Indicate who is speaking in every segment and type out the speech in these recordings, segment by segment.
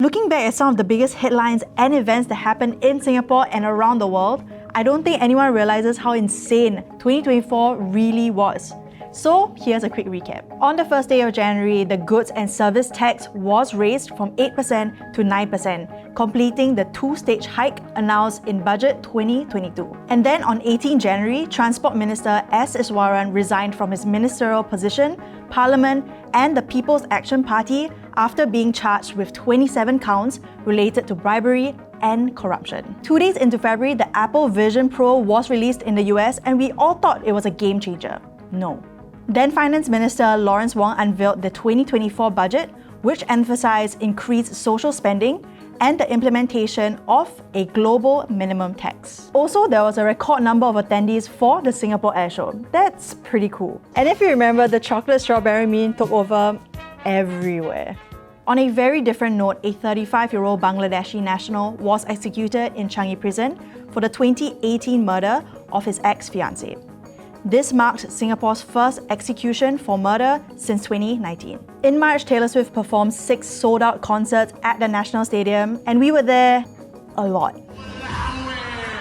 Speaker 1: Looking back at some of the biggest headlines and events that happened in Singapore and around the world, I don't think anyone realizes how insane 2024 really was. So here's a quick recap. On the first day of January, the goods and service tax was raised from 8% to 9%, completing the two-stage hike announced in Budget 2022. And then on 18 January, Transport Minister S. Iswaran resigned from his ministerial position, Parliament and the People's Action Party after being charged with 27 counts related to bribery and corruption. 2 days into February, the Apple Vision Pro was released in the US and we all thought it was a game changer. No. Then Finance Minister Lawrence Wong unveiled the 2024 budget, which emphasized increased social spending and the implementation of a global minimum tax. Also, there was a record number of attendees for the Singapore Air Show. That's pretty cool. And if you remember, the chocolate strawberry meme took over everywhere. On a very different note, a 35-year-old Bangladeshi national was executed in Changi prison for the 2018 murder of his ex-fiancée. This marked Singapore's first execution for murder since 2019. In March, Taylor Swift performed 6 sold-out concerts at the National Stadium, and we were there a lot.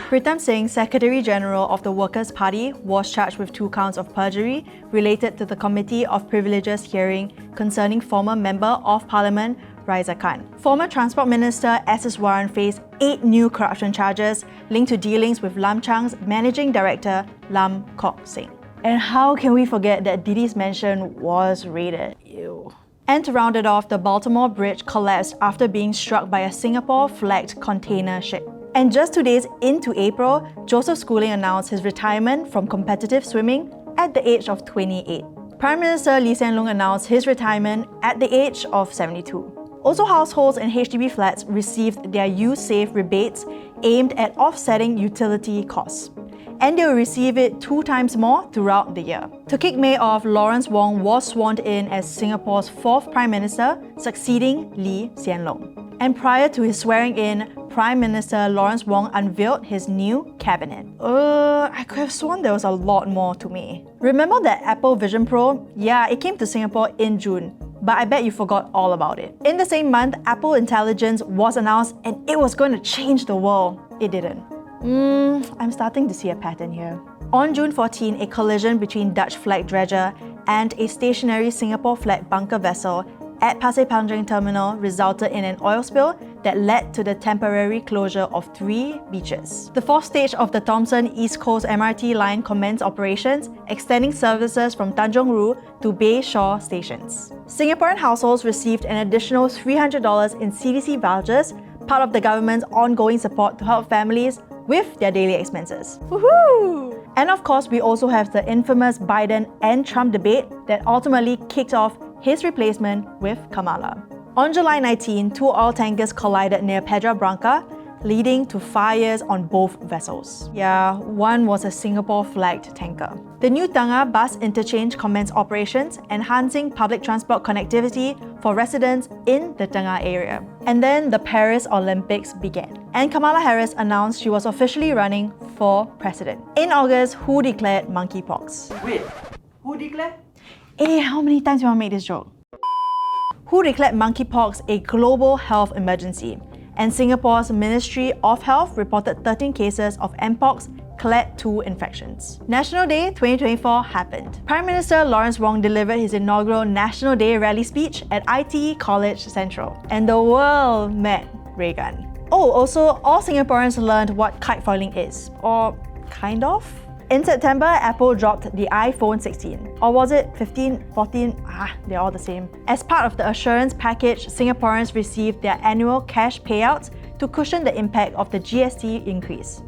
Speaker 1: Pritam Singh, Secretary General of the Workers' Party, was charged with 2 counts of perjury related to the Committee of Privileges hearing concerning former Member of Parliament Raisa Khan. Former Transport Minister S. Iswaran faced 8 new corruption charges linked to dealings with Lam Chang's Managing Director Lam Kok Seng. And how can we forget that Diddy's mansion was raided? Ew. And to round it off, the Baltimore Bridge collapsed after being struck by a Singapore-flagged container ship. And just 2 days into April, Joseph Schooling announced his retirement from competitive swimming at the age of 28. Prime Minister Lee Hsien Loong announced his retirement at the age of 72. Also, households in HDB flats received their U-Save rebates aimed at offsetting utility costs. And they will receive it 2 times more throughout the year. To kick May off, Lawrence Wong was sworn in as Singapore's 4th Prime Minister, succeeding Lee Hsien Loong. And prior to his swearing in, Prime Minister Lawrence Wong unveiled his new cabinet. I could have sworn there was a lot more to me. Remember that Apple Vision Pro? Yeah, it came to Singapore in June, but I bet you forgot all about it. In the same month, Apple Intelligence was announced and it was going to change the world. It didn't. I'm starting to see a pattern here. On June 14, a collision between Dutch flag dredger and a stationary Singapore flag bunker vessel at Pasir Panjang Terminal resulted in an oil spill that led to the temporary closure of 3 beaches. The 4th stage of the Thomson East Coast MRT line commenced operations, extending services from Tanjong Rhu to Bay Shore stations. Singaporean households received an additional $300 in CDC vouchers, part of the government's ongoing support to help families with their daily expenses. Woohoo! And of course, we also have the infamous Biden and Trump debate that ultimately kicked off his replacement with Kamala. On July 19, 2 oil tankers collided near Pedra Branca, leading to fires on both vessels. Yeah, one was a Singapore-flagged tanker. The new Tengah bus interchange commenced operations, enhancing public transport connectivity for residents in the Tengah area. And then the Paris Olympics began, and Kamala Harris announced she was officially running for president. In August, WHO declared monkeypox.
Speaker 2: Wait, who declared?
Speaker 1: Hey, how many times do you want to make this joke? WHO declared monkeypox a global health emergency, and Singapore's Ministry of Health reported 13 cases of Mpox Clade 2 infections. National Day 2024 happened. Prime Minister Lawrence Wong delivered his inaugural National Day rally speech at ITE College Central, and the world met Reagan. Oh, also, all Singaporeans learned what kite foiling is, or kind of. In September, Apple dropped the iPhone 16. Or was it 15, 14? They're all the same. As part of the assurance package, Singaporeans received their annual cash payouts to cushion the impact of the GST increase,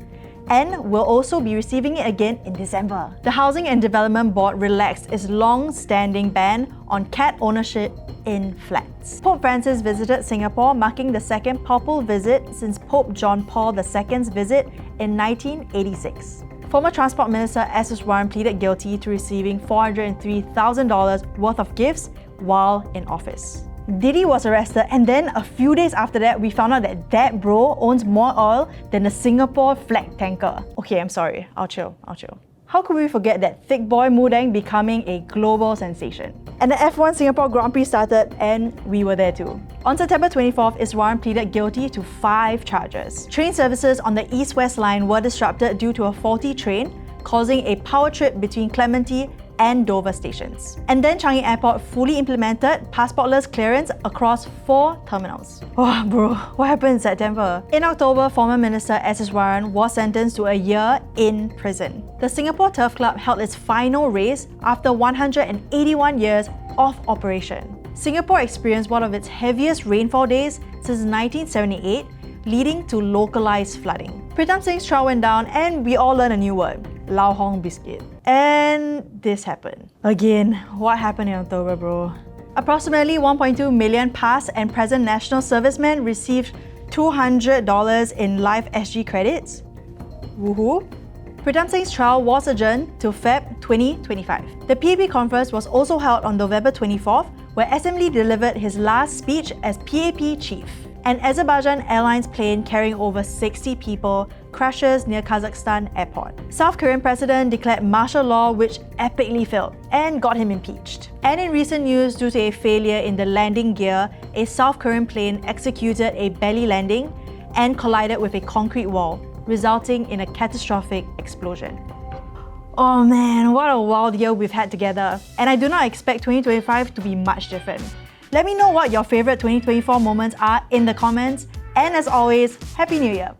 Speaker 1: and will also be receiving it again in December. The Housing and Development Board relaxed its long-standing ban on cat ownership in flats. Pope Francis visited Singapore, marking the 2nd papal visit since Pope John Paul II's visit in 1986. Former Transport Minister S. Iswaran pleaded guilty to receiving $403,000 worth of gifts while in office. Diddy was arrested, and then a few days after that, we found out that bro owns more oil than the Singapore flag tanker. Okay, I'm sorry. I'll chill. how could we forget that thick boy Mudeng becoming a global sensation? And the F1 Singapore Grand Prix started, and we were there too. On September 24th, Iswaran pleaded guilty to 5 charges. Train services on the East-West line were disrupted due to a faulty train, causing a power trip between Clementi and Dover stations. And then Changi Airport fully implemented passportless clearance across 4 terminals. Oh bro, what happened in September? In October, former Minister S. Iswaran was sentenced to a year in prison. The Singapore Turf Club held its final race after 181 years of operation. Singapore experienced one of its heaviest rainfall days since 1978, leading to localized flooding. Pritam Singh's trial went down and we all learned a new word, Lao Hong Biscuit. And this happened. Again, what happened in October, bro? Approximately 1.2 million past and present national servicemen received $200 in Live SG credits. Woohoo! Pritam Singh's trial was adjourned to Feb 2025. The PAP conference was also held on November 24th, where SM Lee delivered his last speech as PAP chief. An Azerbaijan Airlines plane carrying over 60 people crashes near Kazakhstan airport. South Korean president declared martial law, which epically failed and got him impeached. And in recent news, due to a failure in the landing gear, a South Korean plane executed a belly landing and collided with a concrete wall, resulting in a catastrophic explosion. Oh man, what a wild year we've had together. And I do not expect 2025 to be much different. Let me know what your favorite 2024 moments are in the comments. And as always, Happy New Year!